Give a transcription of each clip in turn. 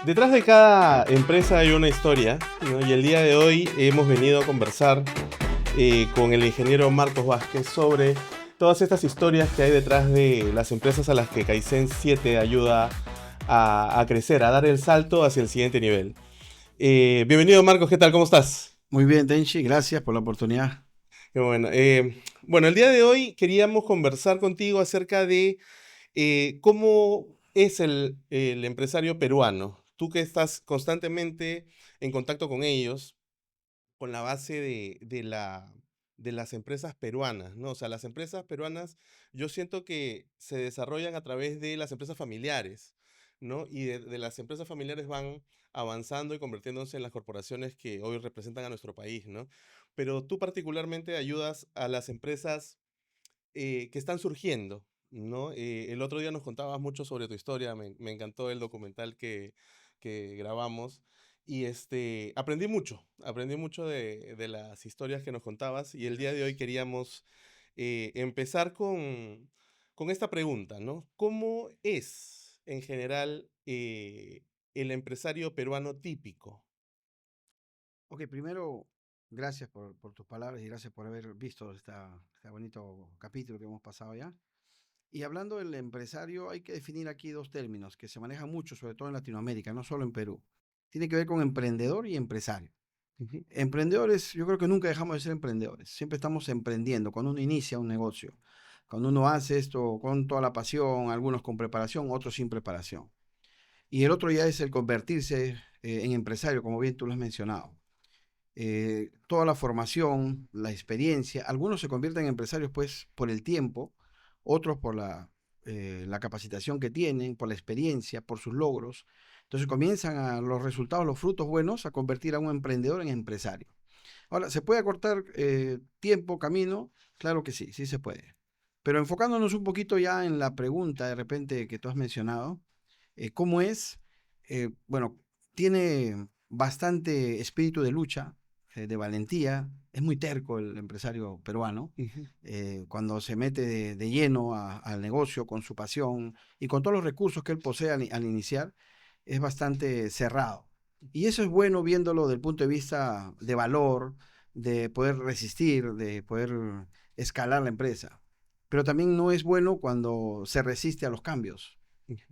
Detrás de cada empresa hay una historia, ¿no? Y el día de hoy hemos venido a conversar con el ingeniero Marcos Vázquez sobre todas estas historias que hay detrás de las empresas a las que Kaizen 7 ayuda a crecer, a dar el salto hacia el siguiente nivel. Bienvenido Marcos, ¿qué tal? ¿Cómo estás? Muy bien, Tenchi, gracias por la oportunidad. Qué bueno. Bueno, el día de hoy queríamos conversar contigo acerca de cómo es el empresario peruano. Tú que estás constantemente en contacto con ellos, con la base de las empresas peruanas, ¿no? O sea, las empresas peruanas, yo siento que se desarrollan a través de las empresas familiares, ¿no? Y de las empresas familiares van avanzando y convirtiéndose en las corporaciones que hoy representan a nuestro país, ¿no? Pero tú particularmente ayudas a las empresas que están surgiendo, ¿no? El otro día nos contabas mucho sobre tu historia, me encantó el documental que grabamos y aprendí mucho de las historias que nos contabas y el día de hoy queríamos empezar con esta pregunta, ¿no? ¿Cómo es en general el empresario peruano típico? Ok, primero, gracias por tus palabras y gracias por haber visto este bonito capítulo que hemos pasado ya. Y hablando del empresario, hay que definir aquí dos términos que se manejan mucho, sobre todo en Latinoamérica, no solo en Perú. Tiene que ver con emprendedor y empresario. Ujú. Emprendedores, yo creo que nunca dejamos de ser emprendedores. Siempre estamos emprendiendo cuando uno inicia un negocio. Cuando uno hace esto con toda la pasión, algunos con preparación, otros sin preparación. Y el otro ya es el convertirse en empresario, como bien tú lo has mencionado. Toda la formación, la experiencia. Algunos se convierten en empresarios pues por el tiempo, otros por la capacitación que tienen, por la experiencia, por sus logros. Entonces comienzan los resultados, los frutos buenos, a convertir a un emprendedor en empresario. Ahora, ¿se puede acortar tiempo, camino? Claro que sí, sí se puede. Pero enfocándonos un poquito ya en la pregunta de repente que tú has mencionado, ¿cómo es? Bueno, tiene bastante espíritu de lucha, de valentía. Es muy terco el empresario peruano. Ujú. Cuando se mete de lleno al negocio con su pasión y con todos los recursos que él posee al iniciar, es bastante cerrado. Y eso es bueno viéndolo desde el punto de vista de valor, de poder resistir, de poder escalar la empresa. Pero también no es bueno cuando se resiste a los cambios.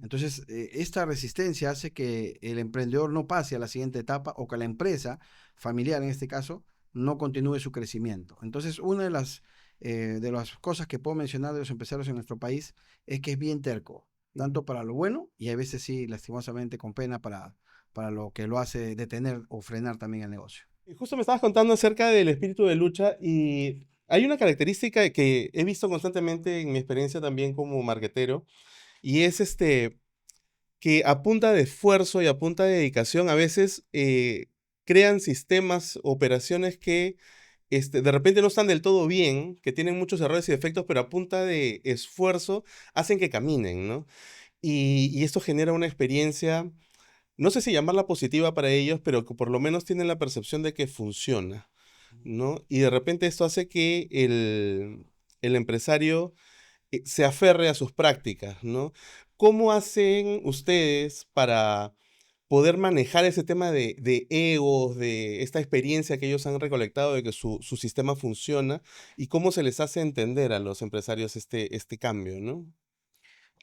Entonces, esta resistencia hace que el emprendedor no pase a la siguiente etapa o que la empresa familiar, en este caso, no continúe su crecimiento. Entonces, una de las cosas que puedo mencionar de los empresarios en nuestro país es que es bien terco, Ujú. tanto para lo bueno y a veces sí, lastimosamente, con pena para lo que lo hace detener o frenar también el negocio. Y justo me estabas contando acerca del espíritu de lucha y hay una característica que he visto constantemente en mi experiencia también como marketero y es que a punta de esfuerzo y a punta de dedicación a veces crean sistemas, operaciones que de repente no están del todo bien, que tienen muchos errores y defectos, pero a punta de esfuerzo hacen que caminen, ¿no? Y esto genera una experiencia, no sé si llamarla positiva para ellos, pero que por lo menos tienen la percepción de que funciona, ¿no? Y de repente esto hace que el empresario se aferre a sus prácticas, ¿no? ¿Cómo hacen ustedes para poder manejar ese tema de egos, de esta experiencia que ellos han recolectado de que su sistema funciona y cómo se les hace entender a los empresarios este cambio, ¿no?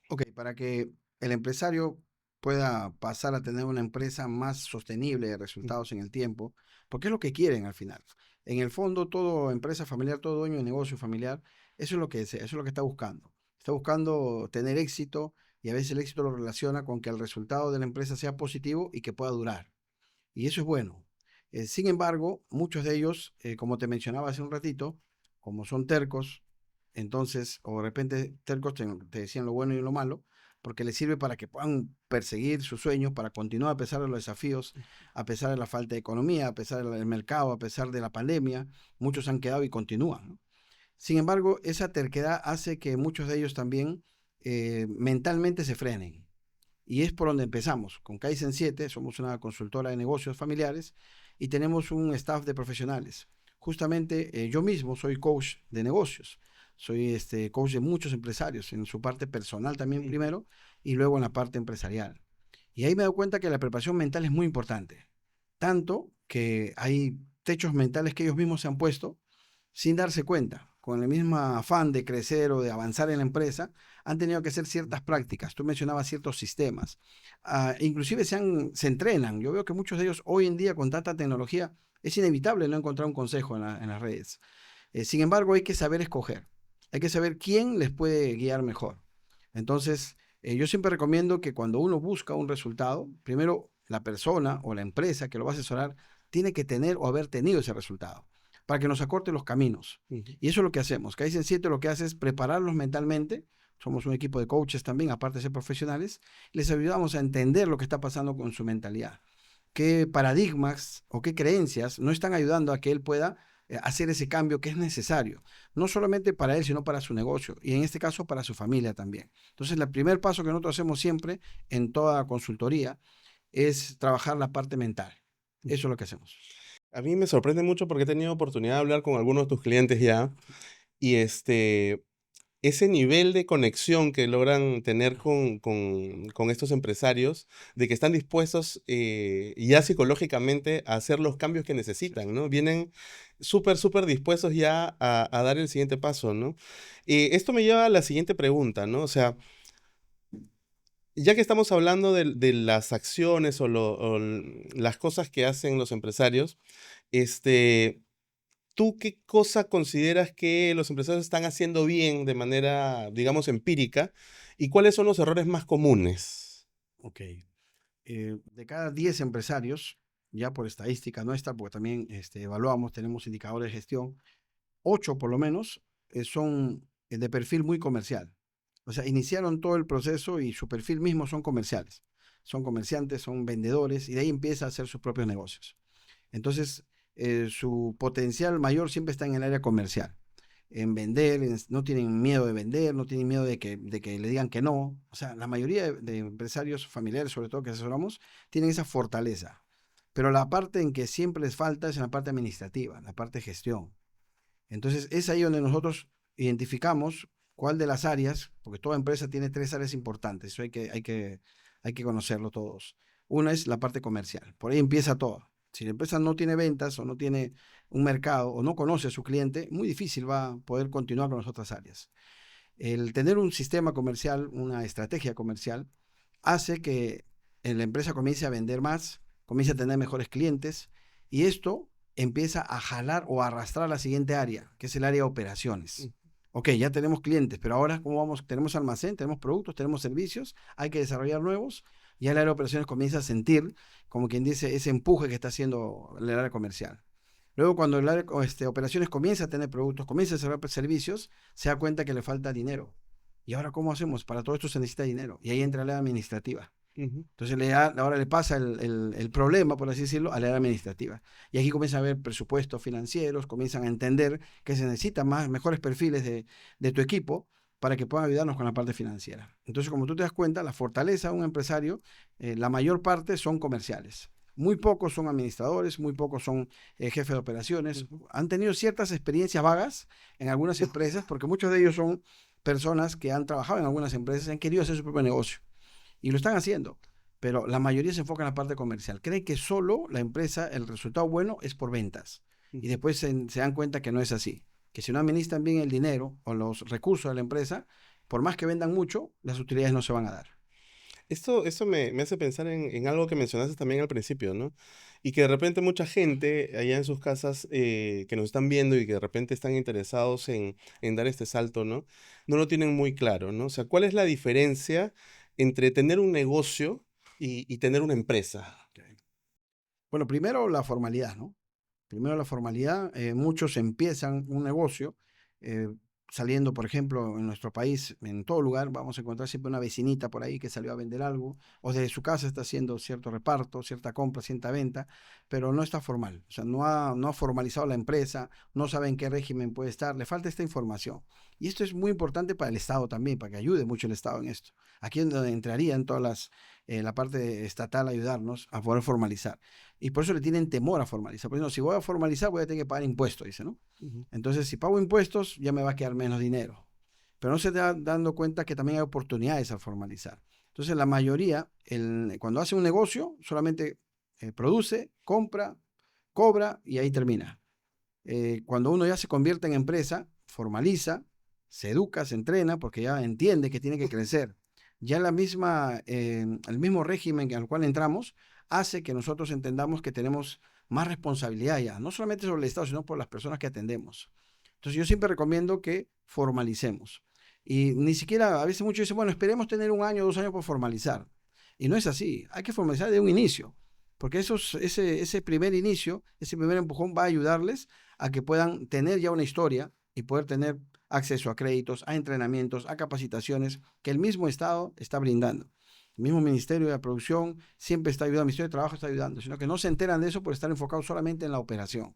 Ok, para que el empresario pueda pasar a tener una empresa más sostenible de resultados en el tiempo, porque es lo que quieren al final. En el fondo, toda empresa familiar, todo dueño de negocio familiar, eso es lo que desea, eso es lo que está buscando. Está buscando tener éxito y a veces el éxito lo relaciona con que el resultado de la empresa sea positivo y que pueda durar. Y eso es bueno. Sin embargo, muchos de ellos, como te mencionaba hace un ratito, como son tercos, entonces, o de repente tercos te decían lo bueno y lo malo, porque les sirve para que puedan perseguir sus sueños, para continuar a pesar de los desafíos, a pesar de la falta de economía, a pesar del mercado, a pesar de la pandemia, muchos han quedado y continúan, ¿no? Sin embargo, esa terquedad hace que muchos de ellos también mentalmente se frenen. Y es por donde empezamos. Con Kaizen 7 somos una consultora de negocios familiares y tenemos un staff de profesionales. Justamente yo mismo soy coach de negocios. Soy coach de muchos empresarios, en su parte personal también Ujú. primero y luego en la parte empresarial. Y ahí me doy cuenta que la preparación mental es muy importante. Tanto que hay techos mentales que ellos mismos se han puesto sin darse cuenta. Con el mismo afán de crecer o de avanzar en la empresa, han tenido que hacer ciertas prácticas. Tú mencionabas ciertos sistemas. Inclusive se entrenan. Yo veo que muchos de ellos hoy en día con tanta tecnología es inevitable no encontrar un consejo en las redes. Sin embargo, hay que saber escoger. Hay que saber quién les puede guiar mejor. Entonces, yo siempre recomiendo que cuando uno busca un resultado, primero la persona o la empresa que lo va a asesorar tiene que tener o haber tenido ese resultado para que nos acorte los caminos. Ujú. Y eso es lo que hacemos. Kaizen en 7 lo que hace es prepararlos mentalmente. Somos un equipo de coaches también, aparte de ser profesionales. Les ayudamos a entender lo que está pasando con su mentalidad. Qué paradigmas o qué creencias no están ayudando a que él pueda hacer ese cambio que es necesario, no solamente para él, sino para su negocio y en este caso para su familia también. Entonces, el primer paso que nosotros hacemos siempre en toda consultoría es trabajar la parte mental. Eso es lo que hacemos. A mí me sorprende mucho porque he tenido oportunidad de hablar con algunos de tus clientes ya y ese nivel de conexión que logran tener con estos empresarios, de que están dispuestos ya psicológicamente a hacer los cambios que necesitan, ¿no? Vienen súper, súper dispuestos ya a dar el siguiente paso, ¿no? Esto me lleva a la siguiente pregunta, ¿no? O sea, ya que estamos hablando de las acciones las cosas que hacen los empresarios, este, ¿tú qué cosa consideras que los empresarios están haciendo bien de manera, digamos, empírica? ¿Y cuáles son los errores más comunes? Ok. De cada 10 empresarios, ya por estadística nuestra, porque también evaluamos, tenemos indicadores de gestión, 8 por lo menos son de perfil muy comercial. O sea, iniciaron todo el proceso y su perfil mismo son comerciales. Son comerciantes, son vendedores y de ahí empieza a hacer sus propios negocios. Entonces, su potencial mayor siempre está en el área comercial, en vender, no tienen miedo de vender, no tienen miedo de que le digan que no. O sea, la mayoría de empresarios familiares, sobre todo que asesoramos, tienen esa fortaleza. Pero la parte en que siempre les falta es en la parte administrativa, la parte de gestión. Entonces, es ahí donde nosotros identificamos cuál de las áreas, porque toda empresa tiene 3 áreas importantes, eso hay que conocerlo todos. Una es la parte comercial, por ahí empieza todo. Si la empresa no tiene ventas o no tiene un mercado o no conoce a su cliente, muy difícil va a poder continuar con las otras áreas. El tener un sistema comercial, una estrategia comercial, hace que la empresa comience a vender más, comience a tener mejores clientes y esto empieza a jalar o a arrastrar a la siguiente área, que es el área de operaciones. Ok, ya tenemos clientes, pero ahora ¿cómo vamos? Tenemos almacén, tenemos productos, tenemos servicios, hay que desarrollar nuevos. Ya el área de operaciones comienza a sentir, como quien dice, ese empuje que está haciendo el área comercial. Luego, cuando el área de operaciones comienza a tener productos, comienza a desarrollar servicios, se da cuenta que le falta dinero. ¿Y ahora cómo hacemos? Para todo esto se necesita dinero. Y ahí entra la administrativa. Ujú. Entonces ahora le pasa el problema, por así decirlo, a la área administrativa. Y aquí comienza a haber presupuestos financieros, comienzan a entender que se necesitan mejores perfiles de tu equipo para que puedan ayudarnos con la parte financiera. Entonces, como tú te das cuenta, la fortaleza de un empresario, la mayor parte son comerciales. Muy pocos son administradores, muy pocos son jefes de operaciones. Ujú. Han tenido ciertas experiencias vagas en algunas empresas, porque muchos de ellos son personas que han trabajado en algunas empresas y han querido hacer su propio negocio. Y lo están haciendo, pero la mayoría se enfoca en la parte comercial. Cree que solo la empresa, el resultado bueno es por ventas. Y Ujú. después se dan cuenta que no es así. Que si no administran bien el dinero o los recursos de la empresa, por más que vendan mucho, las utilidades no se van a dar. Esto me hace pensar en algo que mencionaste también al principio, ¿no? Y que de repente mucha gente allá en sus casas que nos están viendo y que de repente están interesados en dar este salto, ¿no? No lo tienen muy claro, ¿no? O sea, ¿cuál es la diferencia entre tener un negocio y tener una empresa? Okay. Bueno, primero la formalidad, ¿no? Primero la formalidad. Muchos empiezan un negocio eh, saliendo, por ejemplo, en nuestro país, en todo lugar, vamos a encontrar siempre una vecinita por ahí que salió a vender algo, o desde su casa está haciendo cierto reparto, cierta compra, cierta venta, pero no está formal. O sea, no ha formalizado la empresa, no sabe en qué régimen puede estar, le falta esta información. Y esto es muy importante para el Estado también, para que ayude mucho el Estado en esto. Aquí es donde entrarían la parte estatal a ayudarnos a poder formalizar. Y por eso le tienen temor a formalizar. Por ejemplo, si voy a formalizar, voy a tener que pagar impuestos, dice, ¿no? Ujú. Entonces, si pago impuestos, ya me va a quedar menos dinero. Pero no se está dando cuenta que también hay oportunidades al formalizar. Entonces, la mayoría, cuando hace un negocio, solamente produce, compra, cobra y ahí termina. Cuando uno ya se convierte en empresa, formaliza, se educa, se entrena, porque ya entiende que tiene que crecer. Ya el mismo régimen al cual entramos hace que nosotros entendamos que tenemos más responsabilidad ya, no solamente sobre el Estado, sino por las personas que atendemos. Entonces yo siempre recomiendo que formalicemos. Y ni siquiera, a veces muchos dicen, bueno, esperemos tener 1 año o 2 años por formalizar. Y no es así, hay que formalizar de un inicio, porque ese primer inicio, ese primer empujón va a ayudarles a que puedan tener ya una historia y poder tener acceso a créditos, a entrenamientos, a capacitaciones que el mismo Estado está brindando. El mismo Ministerio de Producción siempre está ayudando, el Ministerio de Trabajo está ayudando, sino que no se enteran de eso por estar enfocados solamente en la operación.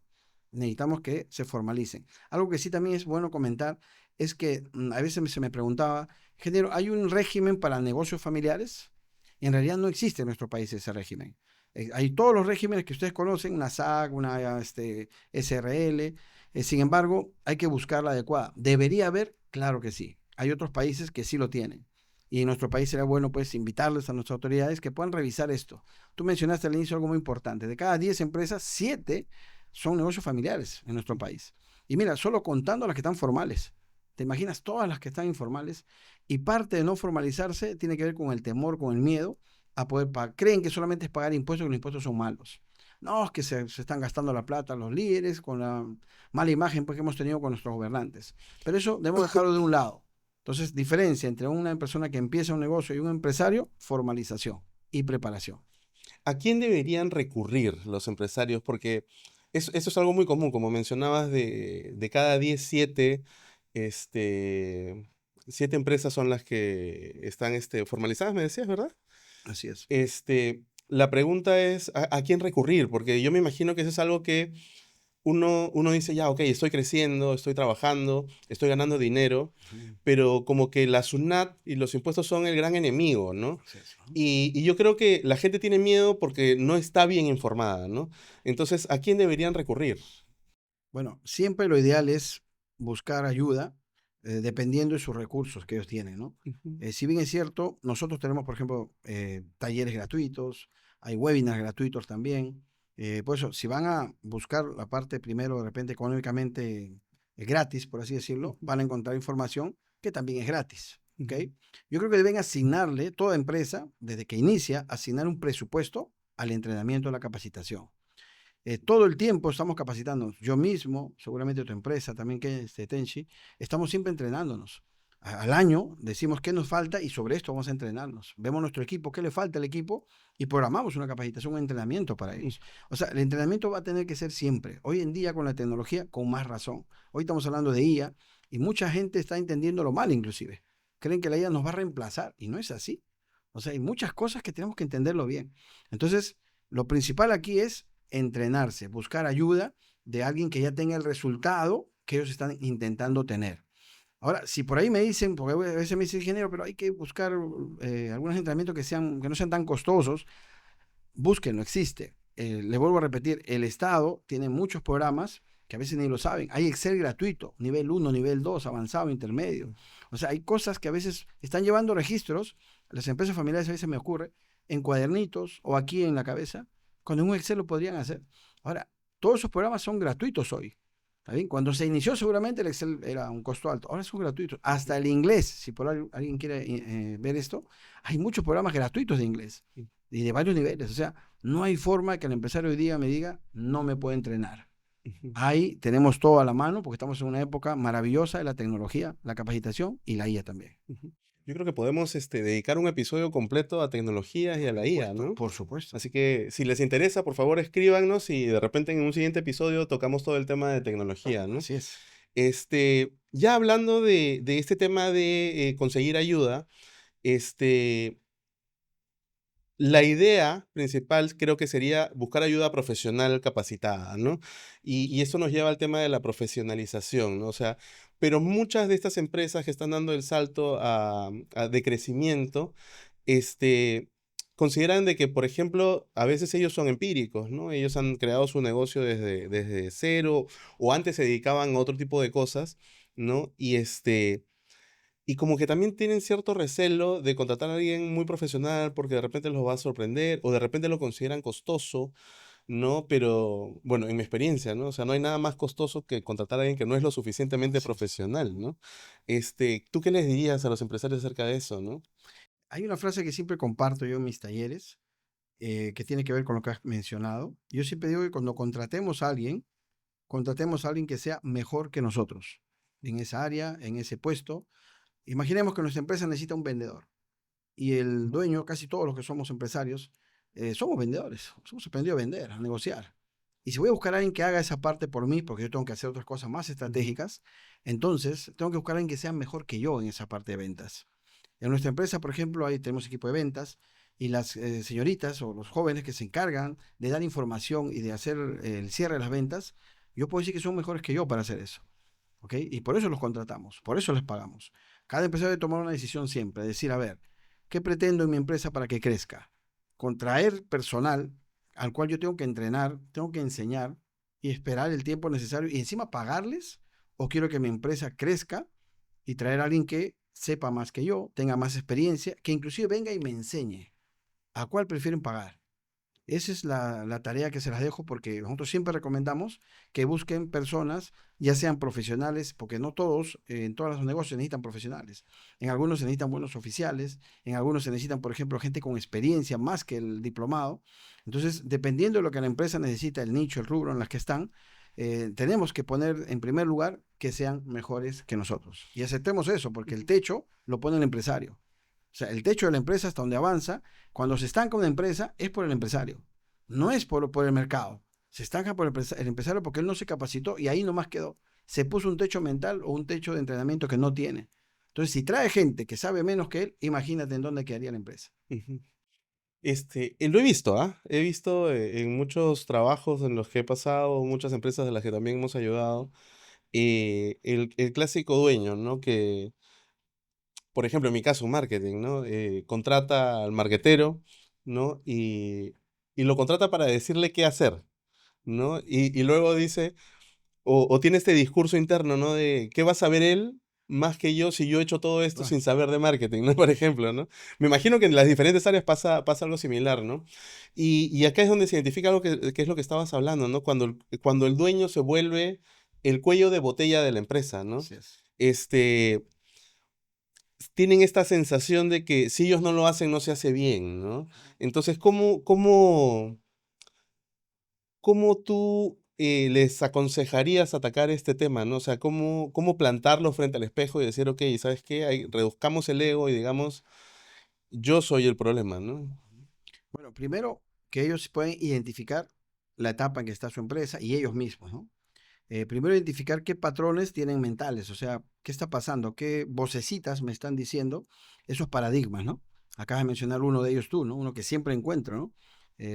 Necesitamos que se formalicen. Algo que sí también es bueno comentar es que a veces se me preguntaba, ingeniero, ¿hay un régimen para negocios familiares? Y en realidad no existe en nuestro país ese régimen. Hay todos los regímenes que ustedes conocen, una SAC, una SRL, sin embargo, hay que buscar la adecuada. ¿Debería haber? Claro que sí. Hay otros países que sí lo tienen. Y en nuestro país será bueno pues invitarles a nuestras autoridades que puedan revisar esto. Tú mencionaste al inicio algo muy importante. De cada 10 empresas, 7 son negocios familiares en nuestro país. Y mira, solo contando las que están formales. ¿Te imaginas todas las que están informales? Y parte de no formalizarse tiene que ver con el temor, con el miedo a poder pagar. Creen que solamente es pagar impuestos, que los impuestos son malos. No, es que se están gastando la plata los líderes con la mala imagen pues, que hemos tenido con nuestros gobernantes. Pero eso debemos dejarlo de un lado. Entonces, diferencia entre una persona que empieza un negocio y un empresario, formalización y preparación. ¿A quién deberían recurrir los empresarios? Porque eso es algo muy común, como mencionabas, de cada 10 7 este, 7 empresas son las que están formalizadas, me decías, ¿verdad? Así es. La pregunta es, ¿a quién recurrir? Porque yo me imagino que eso es algo que uno dice, ya, ok, estoy creciendo, estoy trabajando, estoy ganando dinero, Ujú. pero como que la SUNAT y los impuestos son el gran enemigo, ¿no? Así es, ¿no? Y yo creo que la gente tiene miedo porque no está bien informada, ¿no? Entonces, ¿a quién deberían recurrir? Bueno, siempre lo ideal es buscar ayuda dependiendo de sus recursos que ellos tienen, ¿no? Ujú, Si bien es cierto, nosotros tenemos, por ejemplo, talleres gratuitos, hay webinars gratuitos también. Por eso, si van a buscar la parte primero, de repente económicamente gratis, por así decirlo, ujú, van a encontrar información que también es gratis, ¿ok? ujú, Yo creo que deben asignarle, toda empresa, desde que inicia, asignar un presupuesto al entrenamiento, a la capacitación. Todo el tiempo estamos capacitándonos. Yo mismo, seguramente tu empresa también, que Tenchi, estamos siempre entrenándonos. Al año decimos qué nos falta y sobre esto vamos a entrenarnos. Vemos nuestro equipo, qué le falta al equipo y programamos una capacitación, un entrenamiento para ujú, ellos. O sea, el entrenamiento va a tener que ser siempre. Hoy en día con la tecnología, con más razón. Hoy estamos hablando de IA y mucha gente está entendiéndolo mal inclusive. Creen que la IA nos va a reemplazar y no es así. O sea, hay muchas cosas que tenemos que entenderlo bien. Entonces, lo principal aquí es entrenarse, buscar ayuda de alguien que ya tenga el resultado que ellos están intentando tener. Ahora, si por ahí me dicen, porque a veces me dicen ingeniero, pero hay que buscar algunos entrenamientos que no sean tan costosos, búsquenlo, existe. Le vuelvo a repetir, el Estado tiene muchos programas que a veces ni lo saben. Hay Excel gratuito, nivel 1, nivel 2, avanzado, intermedio. O sea, hay cosas que a veces están llevando registros, las empresas familiares a veces me ocurre, en cuadernitos o aquí en la cabeza, cuando en un Excel lo podrían hacer. Ahora, todos esos programas son gratuitos hoy. ¿Está bien? Cuando se inició seguramente el Excel era un costo alto, ahora son gratuitos. Hasta el inglés, si por alguien quiere ver esto, hay muchos programas gratuitos de inglés y de varios niveles. O sea, no hay forma que el empresario hoy día me diga, no me puede entrenar. ujú, Ahí tenemos todo a la mano porque estamos en una época maravillosa de la tecnología, la capacitación y la IA también. ujú. Yo creo que podemos dedicar un episodio completo a tecnologías y a Por la IA, supuesto, ¿no? por supuesto. Así que si les interesa, por favor escríbanos y de repente en un siguiente episodio tocamos todo el tema de tecnología, ¿no? Así es. Ya hablando de este tema de conseguir ayuda, este, la idea principal creo que sería buscar ayuda profesional capacitada, ¿no? Y eso nos lleva al tema de la profesionalización, ¿no? O sea, pero muchas de estas empresas que están dando el salto de crecimiento, este, consideran de que, por ejemplo, a veces ellos son empíricos, ¿no? Ellos han creado su negocio desde cero o antes se dedicaban a otro tipo de cosas, ¿no? y como que también tienen cierto recelo de contratar a alguien muy profesional porque de repente los va a sorprender o de repente lo consideran costoso, ¿no? Pero bueno, en mi experiencia, ¿no? O sea, no hay nada más costoso que contratar a alguien que no es lo suficientemente Así es. profesional, ¿no? ¿Tú qué les dirías a los empresarios acerca de eso, ¿no? Hay una frase que siempre comparto yo en mis talleres, que tiene que ver con lo que has mencionado. Yo siempre digo que cuando contratemos a alguien que sea mejor que nosotros en esa área, en ese puesto. Imaginemos que nuestra empresa necesita un vendedor y el dueño, casi todos los que somos empresarios, somos vendedores, somos aprendido a vender, a negociar. Y si voy a buscar a alguien que haga esa parte por mí, porque yo tengo que hacer otras cosas más Ujú, estratégicas, entonces tengo que buscar a alguien que sea mejor que yo en esa parte de ventas. En nuestra empresa, por ejemplo, ahí tenemos equipo de ventas y las señoritas o los jóvenes que se encargan de dar información y de hacer el cierre de las ventas, yo puedo decir que son mejores que yo para hacer eso. ¿Ok? Y por eso los contratamos, por eso les pagamos. Cada empresario debe tomar una decisión siempre, decir, a ver, ¿qué pretendo en mi empresa para que crezca? Contraer personal al cual yo tengo que entrenar, tengo que enseñar y esperar el tiempo necesario y encima pagarles, o quiero que mi empresa crezca y traer a alguien que sepa más que yo, tenga más experiencia, que inclusive venga y me enseñe. ¿A cuál prefieren pagar? Esa es la tarea que se las dejo porque nosotros siempre recomendamos que busquen personas, ya sean profesionales, porque no todos, en todos los negocios se necesitan profesionales. En algunos se necesitan buenos oficiales, en algunos se necesitan, por ejemplo, gente con experiencia más que el diplomado. Entonces, dependiendo de lo que la empresa necesita, el nicho, el rubro en las que están, tenemos que poner en primer lugar que sean mejores que nosotros. Y aceptemos eso, porque el techo lo pone el empresario. O sea, el techo de la empresa hasta donde avanza, cuando se estanca una empresa, es por el empresario. No es por el mercado. Se estanca por el empresario porque él no se capacitó y ahí nomás quedó. Se puso un techo mental o un techo de entrenamiento que no tiene. Entonces, si trae gente que sabe menos que él, imagínate en dónde quedaría la empresa. ujú. Lo he visto, ¿ah? He visto en muchos trabajos en los que he pasado, muchas empresas de las que también hemos ayudado, el clásico dueño, ¿no? Que, por ejemplo, en mi caso, marketing, ¿no? Contrata al marquetero, ¿no? Y lo contrata para decirle qué hacer, ¿no? Y luego dice, o tiene este discurso interno, ¿no? De qué va a saber él más que yo si yo he hecho todo esto Ah, sin saber de marketing, ¿no? Por ejemplo, ¿no? Me imagino que en las diferentes áreas pasa algo similar, ¿no? Y acá es donde se identifica algo que es lo que estabas hablando, ¿no? Cuando el dueño se vuelve el cuello de botella de la empresa, ¿no? así es. Este, tienen esta sensación de que si ellos no lo hacen, no se hace bien, ¿no? Entonces, ¿cómo tú les aconsejarías atacar este tema, ¿no? O sea, ¿cómo plantarlo frente al espejo y decir, ok, ¿sabes qué? Reduzcamos el ego y digamos, yo soy el problema, ¿no? Bueno, primero que ellos pueden identificar la etapa en que está su empresa y ellos mismos, ¿no? Primero identificar qué patrones tienen mentales, o sea, qué está pasando, qué vocecitas me están diciendo esos paradigmas, ¿no? Acabas de mencionar uno de ellos tú, ¿no? Uno que siempre encuentro, ¿no?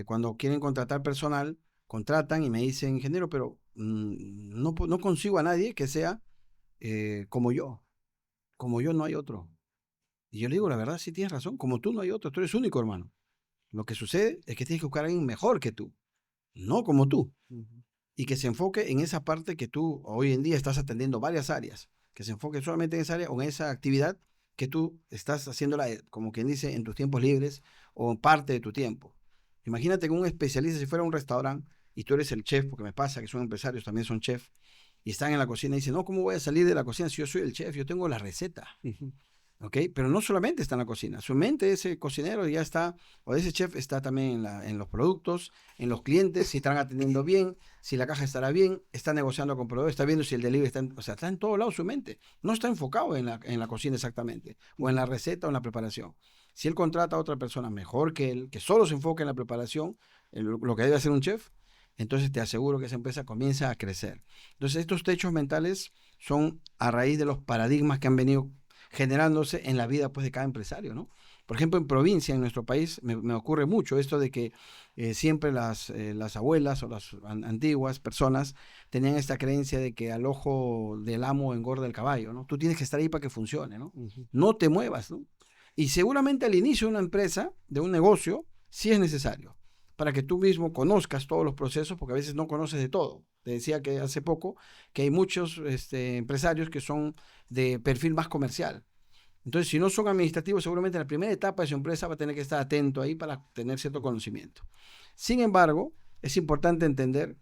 Cuando quieren contratar personal, contratan y me dicen, ingeniero, pero no consigo a nadie que sea como yo no hay otro. Y yo le digo, la verdad, sí tienes razón, como tú no hay otro, tú eres único, hermano. Lo que sucede es que tienes que buscar a alguien mejor que tú, no como tú, Ujú, y que se enfoque en esa parte que tú hoy en día estás atendiendo varias áreas, que se enfoque solamente en esa área o en esa actividad que tú estás haciéndola, como quien dice, en tus tiempos libres o en parte de tu tiempo. Imagínate que un especialista, si fuera un restaurante y tú eres el chef, porque me pasa que son empresarios, también son chef, y están en la cocina y dicen, no, ¿cómo voy a salir de la cocina si yo soy el chef? Yo tengo la receta. ujú, ¿Ok? Pero no solamente está en la cocina, su mente de ese cocinero ya está, o de ese chef está también en los productos, en los clientes, si están atendiendo bien, si la caja estará bien, está negociando con proveedores, está viendo si el delivery está o sea, está en todo lado su mente, no está enfocado en la cocina exactamente, o en ujú, la receta o en la preparación. Si él contrata a otra persona mejor que él, que solo se enfoque en la preparación, en lo que debe hacer un chef, entonces te aseguro que esa empresa comienza a crecer. Entonces estos techos mentales son a raíz de los paradigmas que han venido generándose en la vida pues, de cada empresario, ¿no? Por ejemplo, en provincia, en nuestro país, me ocurre mucho esto de que siempre las abuelas o las antiguas personas tenían esta creencia de que al ojo del amo engorda el caballo, ¿no? Tú tienes que estar ahí para que funcione, ¿no? ujú, No te muevas, ¿no? Y seguramente al inicio de una empresa, de un negocio, sí es necesario para que tú mismo conozcas todos los procesos, porque a veces no conoces de todo. Te decía que hace poco que hay muchos empresarios que son de perfil más comercial. Entonces, si no son administrativos, seguramente en la primera etapa de su empresa va a tener que estar atento ahí para tener cierto conocimiento. Sin embargo, es importante entender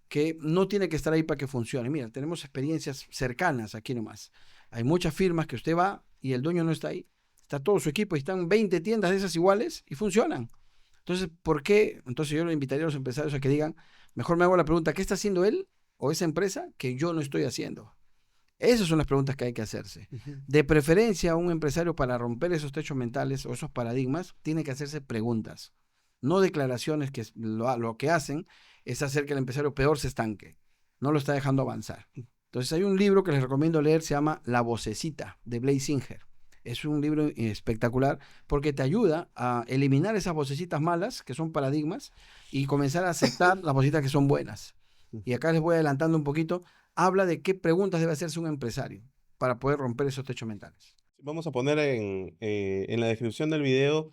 que no tiene que estar ahí para que funcione. Mira, tenemos experiencias cercanas aquí nomás. Hay muchas firmas que usted va y el dueño no está ahí. Está todo su equipo y están 20 tiendas de esas iguales y funcionan. Entonces, ¿por qué? Entonces yo le invitaría a los empresarios a que digan, mejor me hago la pregunta, ¿qué está haciendo él o esa empresa que yo no estoy haciendo? Esas son las preguntas que hay que hacerse. De preferencia, un empresario para romper esos techos mentales o esos paradigmas tiene que hacerse preguntas, no declaraciones que lo que hacen es hacer que el empresario peor se estanque, no lo está dejando avanzar. Entonces hay un libro que les recomiendo leer, se llama La Vocecita, de Blaise Singer. Es un libro espectacular porque te ayuda a eliminar esas vocecitas malas, que son paradigmas, y comenzar a aceptar las vocecitas que son buenas. Y acá les voy adelantando un poquito, habla de qué preguntas debe hacerse un empresario para poder romper esos techos mentales. Vamos a poner en la descripción del video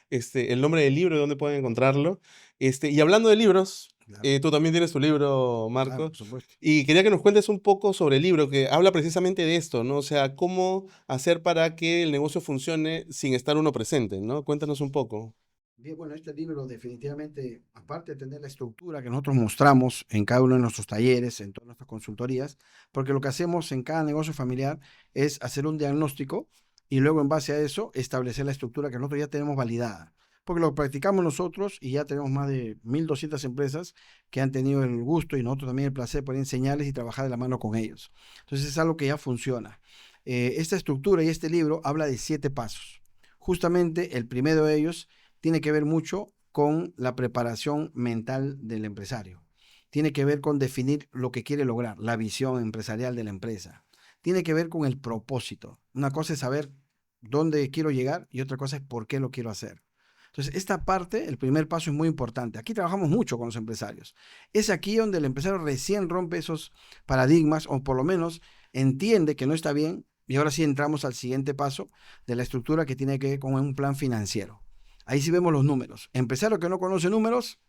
el nombre del libro y dónde pueden encontrarlo. Y hablando de libros, Claro, tú también tienes tu libro, claro, Marco, por supuesto. y quería que nos cuentes un poco sobre el libro, que habla precisamente de esto, ¿no? O sea, cómo hacer para que el negocio funcione sin estar uno presente, ¿no? Cuéntanos un poco. Bien, bueno, este libro definitivamente, aparte de tener la estructura que nosotros mostramos en cada uno de nuestros talleres, en todas nuestras consultorías, porque lo que hacemos en cada negocio familiar es hacer un diagnóstico y luego en base a eso establecer la estructura que nosotros ya tenemos validada. Porque lo practicamos nosotros y ya tenemos más de 1.200 empresas que han tenido el gusto y nosotros también el placer de poder enseñarles y trabajar de la mano con ellos. Entonces es algo que ya funciona. Esta estructura y este libro habla de 7 pasos. Justamente el primero de ellos tiene que ver mucho con la preparación mental del empresario. Tiene que ver con definir lo que quiere lograr, la visión empresarial de la empresa. Tiene que ver con el propósito. Una cosa es saber dónde quiero llegar y otra cosa es por qué lo quiero hacer. Entonces, esta parte, el primer paso es muy importante. Aquí trabajamos mucho con los empresarios. Es aquí donde el empresario recién rompe esos paradigmas o por lo menos entiende que no está bien y ahora sí entramos al siguiente paso de la estructura que tiene que ver con un plan financiero. Ahí sí vemos los números. Empresario que no conoce números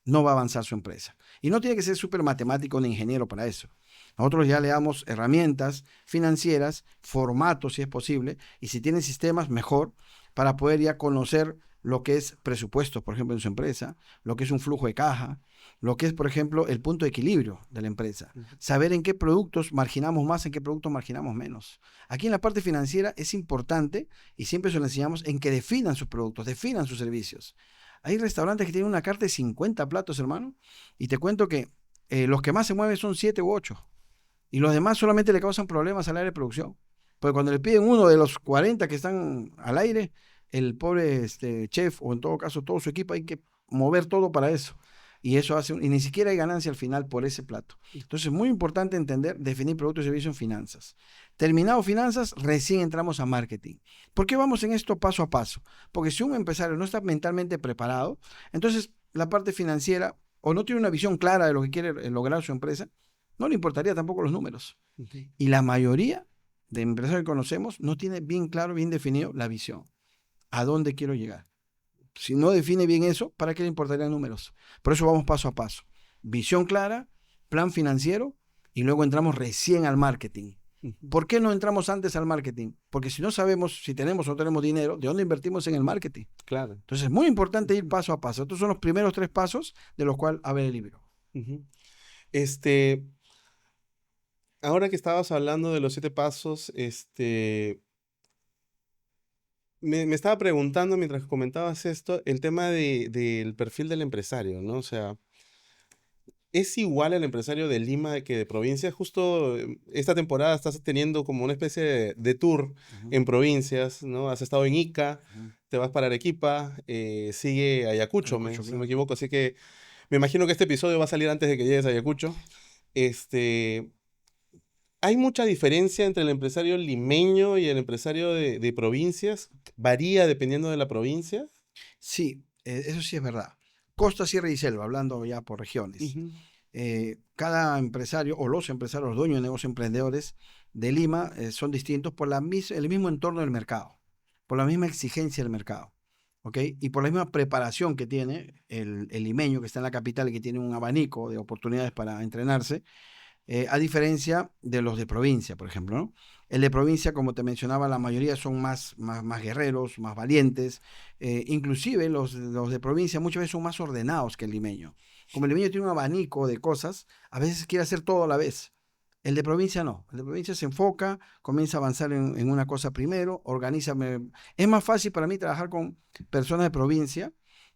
no va a avanzar su empresa. Y no tiene que ser súper matemático ni ingeniero para eso. Nosotros ya le damos herramientas financieras, formatos si es posible, y si tienen sistemas, mejor, para poder ya conocer lo que es presupuesto, por ejemplo, en su empresa, lo que es un flujo de caja, lo que es, por ejemplo, el punto de equilibrio de la empresa. Saber en qué productos marginamos más, en qué productos marginamos menos. Aquí en la parte financiera es importante, y siempre se lo enseñamos, en que definan sus productos, definan sus servicios. Hay restaurantes que tienen una carta de 50 platos, hermano, y te cuento que los que más se mueven son 7 u 8, y los demás solamente le causan problemas al área de producción. Porque cuando le piden uno de los 40 que están al aire, el pobre chef, o en todo caso todo su equipo, hay que mover todo para eso. Y eso hace, y ni siquiera hay ganancia al final por ese plato. Entonces es muy importante entender, definir productos y servicios en finanzas. Terminado finanzas, recién entramos a marketing. ¿Por qué vamos en esto paso a paso? Porque si un empresario no está mentalmente preparado, entonces la parte financiera o no tiene una visión clara de lo que quiere lograr su empresa, no le importaría tampoco los números. Y la mayoría de empresarios que conocemos no tiene bien claro, bien definido la visión. ¿A dónde quiero llegar? Si no define bien eso, ¿para qué le importarían números? Por eso vamos paso a paso. Visión clara, plan financiero y luego entramos recién al marketing. ¿Por qué no entramos antes al marketing? Porque si no sabemos si tenemos o no tenemos dinero, ¿de dónde invertimos en el marketing? Claro. Entonces es muy importante ir paso a paso. Estos son los primeros 3 pasos de los cuales habla el libro. Ujú. Este, Ahora que estabas hablando de los 7 pasos, me estaba preguntando mientras comentabas esto, el tema del perfil del empresario, ¿no? O sea, ¿es igual el empresario de Lima que de provincia? Justo esta temporada estás teniendo como una especie de tour en provincias, ¿no? Has estado en Ica, te vas para Arequipa, sigue Ayacucho, Ayacucho, si no me claro. equivoco. Así que me imagino que este episodio va a salir antes de que llegues a Ayacucho. Este, ¿Hay mucha diferencia entre el empresario limeño y el empresario de provincias? ¿Varía dependiendo de la provincia? Sí, eso sí es verdad. Costa, sierra y selva, hablando ya por regiones. Ujú. Cada empresario o los empresarios, los dueños de negocios emprendedores de Lima son distintos por el mismo entorno del mercado, por la misma exigencia del mercado, ¿ok? Y por la misma preparación que tiene el limeño que está en la capital y que tiene un abanico de oportunidades para entrenarse, a diferencia de los de provincia, por ejemplo, ¿no? El de provincia, como te mencionaba, la mayoría son más guerreros, más valientes. Inclusive los de provincia muchas veces son más ordenados que el limeño. Como el limeño tiene un abanico de cosas, a veces quiere hacer todo a la vez. El de provincia no. El de provincia se enfoca, comienza a avanzar en una cosa primero, organiza. Es más fácil para mí trabajar con personas de provincia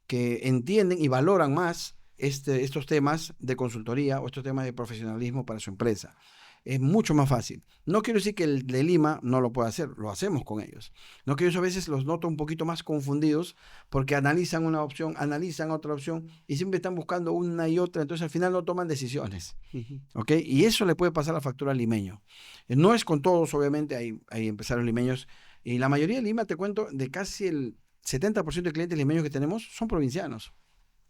que entienden y valoran más estos temas de consultoría o estos temas de profesionalismo para su empresa. Es mucho más fácil. No quiero decir que el de Lima no lo pueda hacer, lo hacemos con ellos. No que ellos a veces los noto un poquito más confundidos porque analizan una opción, analizan otra opción y siempre están buscando una y otra, entonces al final no toman decisiones. Ujú. ¿Ok? Y eso le puede pasar la factura al limeño. No es con todos, obviamente, hay empresarios limeños y la mayoría de Lima, te cuento, de casi el 70% de clientes limeños que tenemos son provincianos.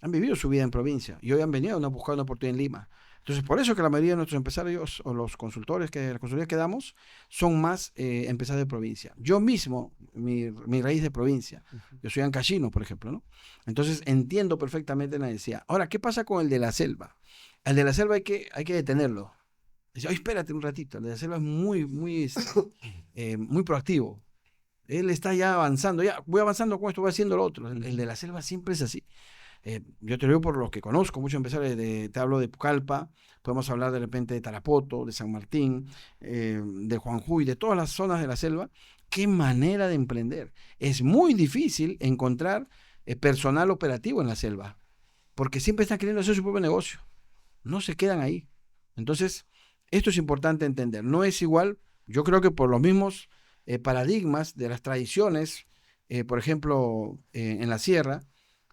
Han vivido su vida en provincia y hoy han venido a buscar una oportunidad en Lima. Entonces, por eso que la mayoría de nuestros empresarios o los consultores, las consultorías que damos, son más empresarios de provincia. Yo mismo, mi raíz de provincia, Ujú. yo soy ancashino, por ejemplo, ¿no? Entonces, entiendo perfectamente la necesidad. Ahora, ¿qué pasa con el de la selva? El de la selva hay que detenerlo. Dice, oye, espérate un ratito, el de la selva es muy proactivo. Él está ya avanzando, ya voy avanzando con esto, voy haciendo lo otro. El de la selva siempre es así. Yo te lo digo por los que conozco, muchos empresarios, te hablo de Pucallpa, podemos hablar de repente de Tarapoto, de San Martín, de Juanjuy, de todas las zonas de la selva. Qué manera de emprender. Es muy difícil encontrar personal operativo en la selva, porque siempre están queriendo hacer su propio negocio, no se quedan ahí. Entonces, esto es importante entender. No es igual, yo creo que por los mismos paradigmas de las tradiciones, por ejemplo, en la sierra,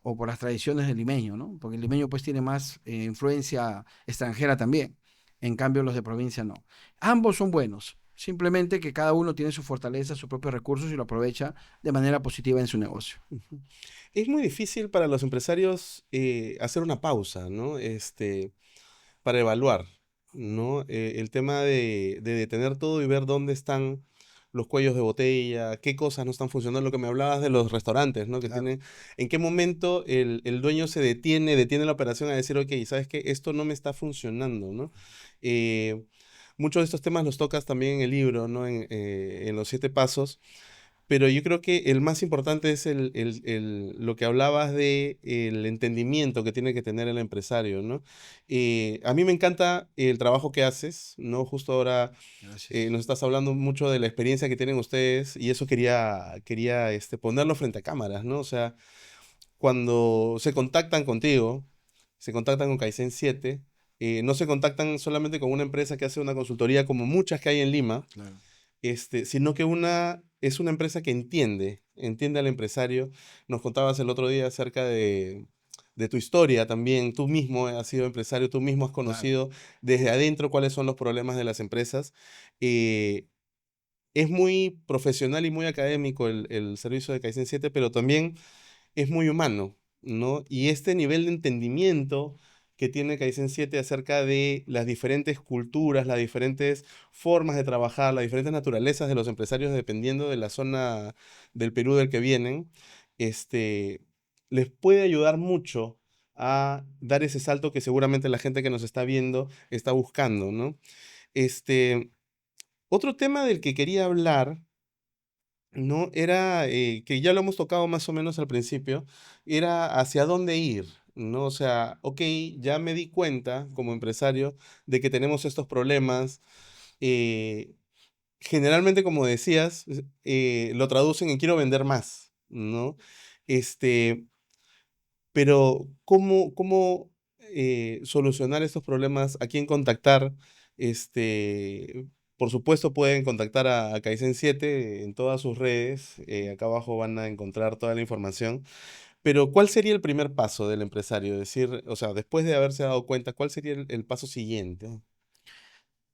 o por las tradiciones del limeño, ¿no? Porque el limeño pues tiene más influencia extranjera también. En cambio, los de provincia no. Ambos son buenos. Simplemente que cada uno tiene su fortaleza, sus propios recursos y lo aprovecha de manera positiva en su negocio. Ujú. Es muy difícil para los empresarios hacer una pausa, ¿no? Para evaluar, ¿no? El tema de detener todo y ver dónde están los cuellos de botella, qué cosas no están funcionando, lo que me hablabas de los restaurantes, ¿no? Que Claro. tienen, en qué momento el dueño se detiene la operación a decir, ok, ¿sabes qué? Esto no me está funcionando, ¿no? Eh, Muchos de estos temas los tocas también en el libro, ¿no? En los 7 pasos. Pero yo creo que el más importante es lo que hablabas de el entendimiento que tiene que tener el empresario, ¿no? A mí me encanta el trabajo que haces, ¿no? Justo ahora Gracias. nos estás hablando mucho de la experiencia que tienen ustedes y eso quería ponerlo frente a cámaras, ¿no? O sea, cuando se contactan contigo, se contactan con Kaizen 7, no se contactan solamente con una empresa que hace una consultoría como muchas que hay en Lima, Claro. sino que es una empresa que entiende al empresario. Nos contabas el otro día acerca de tu historia también. Tú mismo has sido empresario, tú mismo has Claro. conocido desde adentro cuáles son los problemas de las empresas. Eh, es muy profesional y muy académico el servicio de Kaizen 7, pero también es muy humano, ¿no? Y este nivel de entendimiento que tiene Kaizen 7 acerca de las diferentes culturas, las diferentes formas de trabajar, las diferentes naturalezas de los empresarios dependiendo de la zona del Perú del que vienen, este, les puede ayudar mucho a dar ese salto que seguramente la gente que nos está viendo está buscando, ¿no? Este, Otro tema del que quería hablar, ¿no? Era, que ya lo hemos tocado más o menos al principio, era hacia dónde ir, ¿no? O sea, ok, ya me di cuenta como empresario de que tenemos estos problemas. eh, Generalmente, como decías, lo traducen en quiero vender más, ¿no? Este, pero ¿cómo solucionar estos problemas? ¿A quién contactar? Por supuesto, pueden contactar a Kaizen 7 en todas sus redes. Acá abajo van a encontrar toda la información. Pero, ¿cuál sería el primer paso del empresario? Decir, o sea, después de haberse dado cuenta, ¿cuál sería el paso siguiente?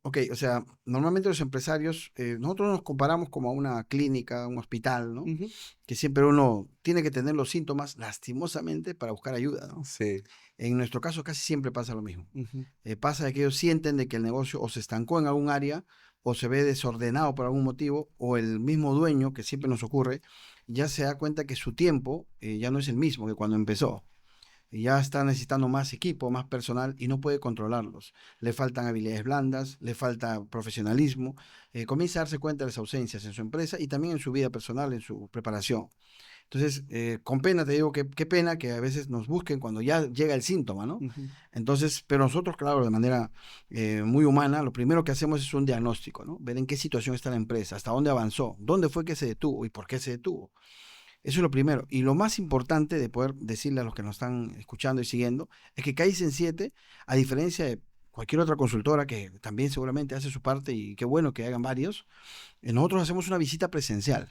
Ok, o sea, normalmente los empresarios, nosotros nos comparamos como a una clínica, un hospital, ¿no? Ujú. Que siempre uno tiene que tener los síntomas lastimosamente para buscar ayuda, ¿no? Sí. En nuestro caso casi siempre pasa lo mismo. Ujú. Pasa de que ellos sienten de que el negocio o se estancó en algún área o se ve desordenado por algún motivo o el mismo dueño, que siempre nos ocurre, ya se da cuenta que su tiempo ya no es el mismo que cuando empezó. y ya está necesitando más equipo, más personal y no puede controlarlos. Le faltan habilidades blandas, le falta profesionalismo, comienza a darse cuenta de las ausencias en su empresa y también en su vida personal, en su preparación. Entonces, con pena te digo que qué pena que a veces nos busquen cuando ya llega el síntoma, ¿no? Ujú, Entonces, pero nosotros, claro, de manera muy humana, lo primero que hacemos es un diagnóstico, ¿no? Ver en qué situación está la empresa, hasta dónde avanzó, dónde fue que se detuvo y por qué se detuvo. Eso es lo primero. Y lo más importante de poder decirle a los que nos están escuchando y siguiendo es que Kaizen 7, a diferencia de cualquier otra consultora que también seguramente hace su parte y qué bueno que hagan varios, nosotros hacemos una visita presencial.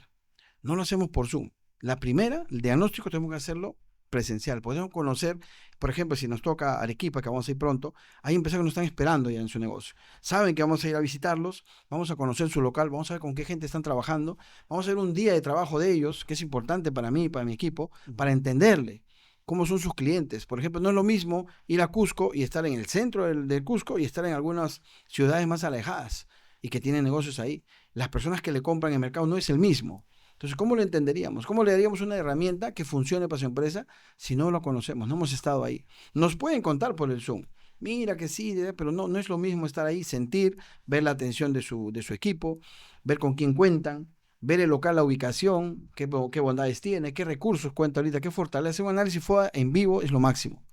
No lo hacemos por Zoom. La primera, el diagnóstico tenemos que hacerlo presencial. Podemos conocer, por ejemplo, si nos toca Arequipa, que vamos a ir pronto, hay empresarios que nos están esperando ya en su negocio. Saben que vamos a ir a visitarlos, vamos a conocer su local, vamos a ver con qué gente están trabajando, vamos a ver un día de trabajo de ellos, que es importante para mí y para mi equipo, ujú. para entenderle cómo son sus clientes. Por ejemplo, no es lo mismo ir a Cusco y estar en el centro del Cusco y estar en algunas ciudades más alejadas y que tienen negocios ahí. Las personas que le compran en el mercado no es el mismo. Entonces, ¿cómo lo entenderíamos? ¿Cómo le daríamos una herramienta que funcione para su empresa si no lo conocemos, no hemos estado ahí? Nos pueden contar por el Zoom. Mira que sí, pero no, no es lo mismo estar ahí, sentir, ver la atención de su equipo, ver con quién cuentan, ver el local, la ubicación, qué bondades tiene, qué recursos cuenta ahorita, qué fortalece. Un análisis FODA en vivo es lo máximo.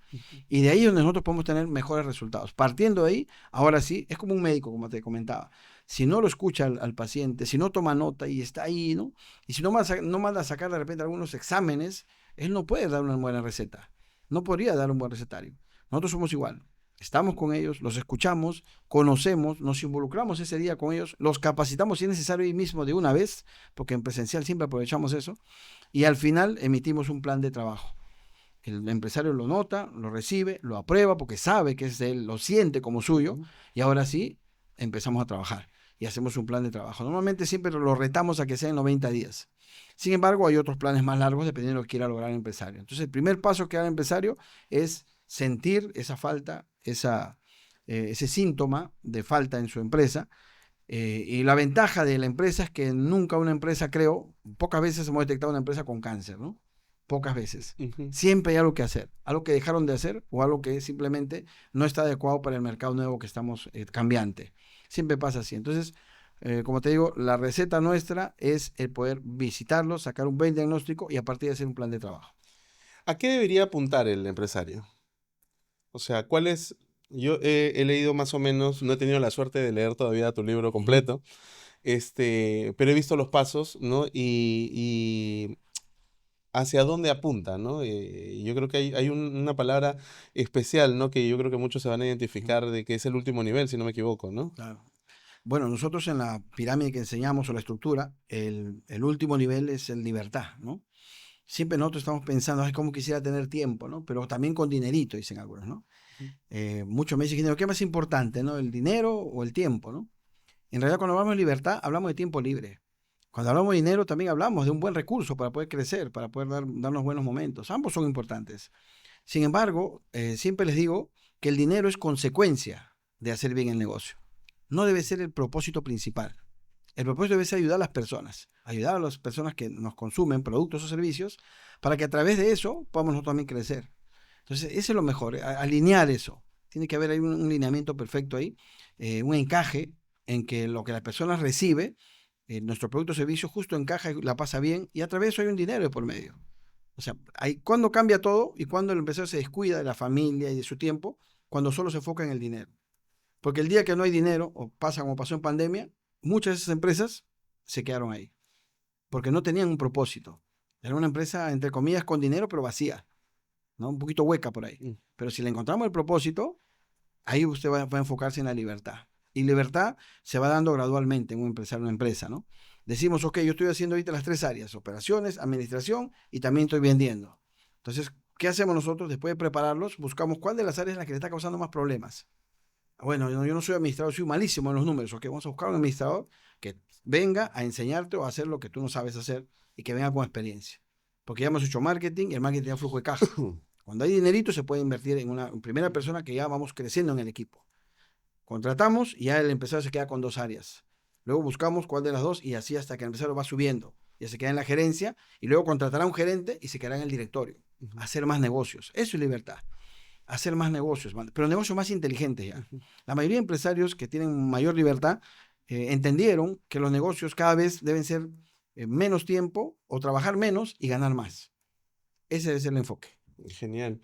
Y de ahí es donde nosotros podemos tener mejores resultados. Partiendo de ahí, ahora sí, es como un médico, como te comentaba. Si no lo escucha al paciente, si no toma nota y está ahí, ¿no? Y si no manda a sacar de repente algunos exámenes, él no puede dar una buena receta. No podría dar un buen recetario. Nosotros somos igual. Estamos con ellos, los escuchamos, conocemos, nos involucramos ese día con ellos, los capacitamos si es necesario ahí mismo de una vez, porque en presencial siempre aprovechamos eso, y al final emitimos un plan de trabajo. El empresario lo nota, lo recibe, lo aprueba porque sabe que es de él, lo siente como suyo Ujú. y ahora sí empezamos a trabajar y hacemos un plan de trabajo. Normalmente siempre lo retamos a que sea en 90 días. Sin embargo, hay otros planes más largos dependiendo de lo que quiera lograr el empresario. Entonces, el primer paso que da el empresario es sentir esa falta, ese síntoma de falta en su empresa. Y la ventaja de la empresa es que nunca una empresa, creo, pocas veces hemos detectado una empresa con cáncer, ¿no? Pocas veces. Ujú. Siempre hay algo que hacer, algo que dejaron de hacer o algo que simplemente no está adecuado para el mercado nuevo que estamos cambiante. Siempre pasa así. Entonces, como te digo, la receta nuestra es el poder visitarlo, sacar un buen diagnóstico y a partir de hacer un plan de trabajo. ¿A qué debería apuntar el empresario? O sea, ¿cuál es? Yo he leído más o menos, no he tenido la suerte de leer todavía tu libro Uh -huh. completo, pero he visto los pasos, ¿no? Y hacia dónde apunta, ¿no? Yo creo que hay una palabra especial, ¿no? Que yo creo que muchos se van a Uh -huh. identificar de que es el último nivel, si no me equivoco, ¿no? Claro. Bueno, nosotros en la pirámide que enseñamos o la estructura, el último nivel es el libertad, ¿no? Siempre nosotros estamos pensando, ay, cómo quisiera tener tiempo, ¿no? Pero también con dinerito, dicen algunos, ¿no? Ujú. Muchos me dicen, dinero, ¿qué es más importante, ¿no? ¿El dinero o el tiempo, ¿no? En realidad, cuando hablamos de libertad, hablamos de tiempo libre. Cuando hablamos de dinero, también hablamos de un buen recurso para poder crecer, para poder darnos buenos momentos. Ambos son importantes. Sin embargo, siempre les digo que el dinero es consecuencia de hacer bien el negocio. No debe ser el propósito principal. El propósito debe ser ayudar a las personas que nos consumen productos o servicios para que a través de eso podamos nosotros también crecer. Entonces, eso es lo mejor, alinear eso. Tiene que haber ahí un lineamiento perfecto ahí, un encaje en que lo que la persona recibe, nuestro producto o servicio justo encaja y la pasa bien y a través de eso hay un dinero de por medio. O sea, cuando cambia todo y cuando el empresario se descuida de la familia y de su tiempo, cuando solo se enfoca en el dinero. Porque el día que no hay dinero, o pasa como pasó en pandemia, muchas de esas empresas se quedaron ahí, porque no tenían un propósito. Era una empresa, entre comillas, con dinero, pero vacía, ¿no? Un poquito hueca por ahí. Mm. Pero si le encontramos el propósito, ahí usted va a enfocarse en la libertad. Y libertad se va dando gradualmente en un empresario, una empresa, ¿no? Decimos, ok, yo estoy haciendo ahorita las tres áreas, operaciones, administración y también estoy vendiendo. Entonces, ¿qué hacemos nosotros? Después de prepararlos, buscamos cuál de las áreas es la que le está causando más problemas. Bueno, yo no soy administrador, soy malísimo en los números, ok, vamos a buscar un administrador que venga a enseñarte o a hacer lo que tú no sabes hacer y que venga con experiencia. Porque ya hemos hecho marketing y el marketing es flujo de caja. Cuando hay dinerito se puede invertir en una primera persona que ya vamos creciendo en el equipo. Contratamos y ya el empresario se queda con dos áreas. Luego buscamos cuál de las dos y así hasta que el empresario va subiendo. ya se queda en la gerencia y luego contratará a un gerente y se quedará en el directorio. Ujú, Hacer más negocios. Eso es libertad. Hacer más negocios, pero negocios más inteligentes ya. ujú. La mayoría de empresarios que tienen mayor libertad entendieron que los negocios cada vez deben ser menos tiempo o trabajar menos y ganar más. Ese debe ser el enfoque. Genial.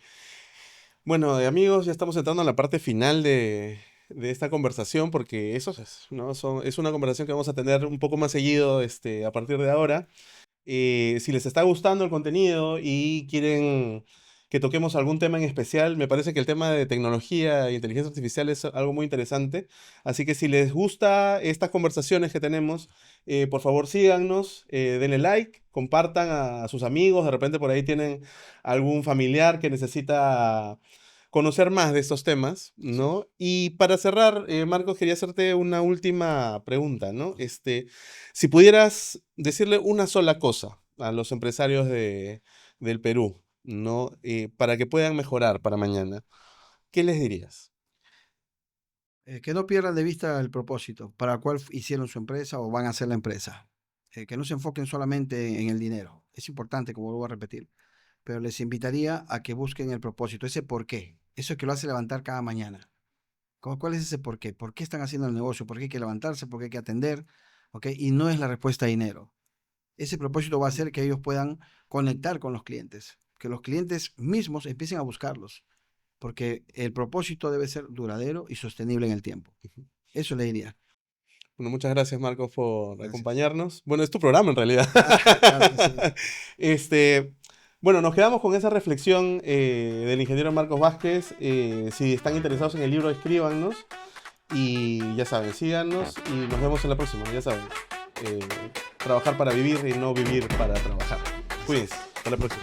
Bueno, amigos, ya estamos entrando a la parte final de esta conversación porque eso es, ¿no? Es una conversación que vamos a tener un poco más seguido a partir de ahora. Si les está gustando el contenido y quieren que toquemos algún tema en especial, me parece que el tema de tecnología e inteligencia artificial es algo muy interesante. Así que si les gusta estas conversaciones que tenemos, por favor síganos, denle like, compartan a sus amigos, de repente por ahí tienen algún familiar que necesita conocer más de estos temas, Sí. ¿no? Y para cerrar, Marcos, quería hacerte una última pregunta, ¿no? Si pudieras decirle una sola cosa a los empresarios del Perú, ¿no? Para que puedan mejorar para mañana, ¿qué les dirías? Que no pierdan de vista el propósito para el cual hicieron su empresa o van a hacer la empresa. Que no se enfoquen solamente en el dinero. Es importante, como vuelvo a repetir, pero les invitaría a que busquen el propósito, ese por qué, eso que lo hace levantar cada mañana. ¿Cuál es ese por qué? ¿Por qué están haciendo el negocio? ¿Por qué hay que levantarse? ¿Por qué hay que atender? ¿Ok? Y no es la respuesta a dinero. Ese propósito va a hacer que ellos puedan conectar con los clientes, que los clientes mismos empiecen a buscarlos, porque el propósito debe ser duradero y sostenible en el tiempo. Eso le diría. Bueno, muchas gracias, Marcos, por Gracias. acompañarnos. Bueno, es tu programa en realidad. Claro que sí. Este, bueno, nos quedamos con esa reflexión del ingeniero Marcos Vázquez. Si están interesados en el libro, escríbanos. Y ya saben, síganos y nos vemos en la próxima. Ya saben, eh, trabajar para vivir y no vivir para trabajar. Así Cuídense. es. Hasta la próxima.